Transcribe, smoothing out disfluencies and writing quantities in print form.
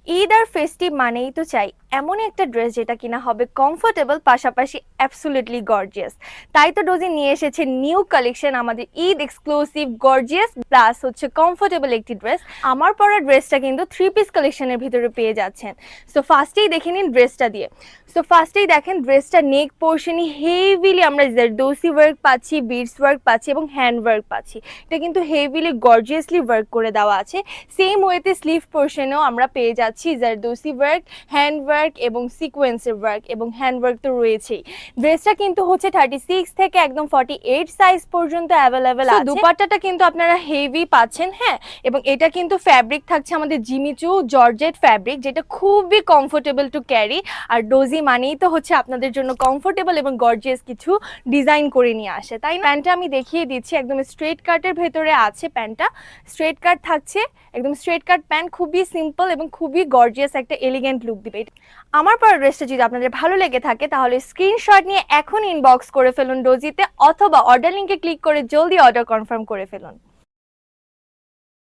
ঈদ আর festive মানেই তো চাই এমন একটা ড্রেস যেটা কিনা হবে কমফোর্টেবল, পাশাপাশি অ্যাবসোলিউটলি গর্জিয়াস। তাই তো ডোজি নিয়ে এসেছে নিউ কালেকশন, আমাদের ঈদ এক্সক্লুসিভ গর্জিয়াস প্লাস হচ্ছে কমফোর্টেবল একটি ড্রেস। আমার পরা ড্রেসটা কিন্তু 3 পিস কালেকশনের ভিতরে পেয়ে যাচ্ছেন। সো ফার্স্টেই দেখে নিন ড্রেসটা দিয়ে। সো ফার্স্টেই দেখেন ড্রেসটা নেক পোর্শনে হেভিলি আমরা জারদৌসি ওয়ার্ক পাচ্ছি, বিডস ওয়ার্ক পাচ্ছি এবং হ্যান্ড ওয়ার্ক পাচ্ছি। এটা কিন্তু হেভিলি গর্জিয়াসলি ওয়ার্ক করে দেওয়া আছে। সেম ওয়েতে স্লিভ পোর্শনেও আমরা পেয়ে যাচ্ছি জারদৌসি ওয়ার্ক, হ্যান্ড ওয়ার্ক এবং সিকোয়েন্সের ওয়ার্ক, এবং হ্যান্ড ওয়ার্ক তো রয়েছেই। ড্রেসটা কিন্তু হচ্ছে 36 থেকে একদম 48 সাইজ পর্যন্ত অ্যাভেলেবেল আছে। দুপাট্টাটা কিন্তু আপনারা হেভি পাচ্ছেন, হ্যাঁ। এবং এটা কিন্তু ফ্যাব্রিক থাকছে আমাদের জিমিচু জর্জেট ফ্যাব্রিক, যেটা খুবই কমফোর্টেবল টু ক্যারি। আর ডোজি মানেই তো হচ্ছে আপনাদের জন্য কমফোর্টেবল এবং গর্জিয়াস কিছু ডিজাইন করে নিয়ে আসে, তাই না? প্যান্টটা আমি দেখিয়ে দিচ্ছি, একদম স্ট্রেট কাটের ভেতরে আছে প্যান্টটা। স্ট্রেট কাট থাকছে, একদম স্ট্রেট কাট প্যান্ট, খুবই সিম্পল এবং খুবই গর্জিয়াস একটা এলিগেন্ট লুক দিবে। আমার পরা ড্রেসটা যদি আপনাদের ভালো লেগে থাকে তাহলে স্ক্রিনশট নিয়ে এখন ইনবক্স করে ফেলুন ডোজিতে, অথবা অর্ডার লিঙ্কে ক্লিক করে জলদি অর্ডার কনফার্ম করে ফেলুন।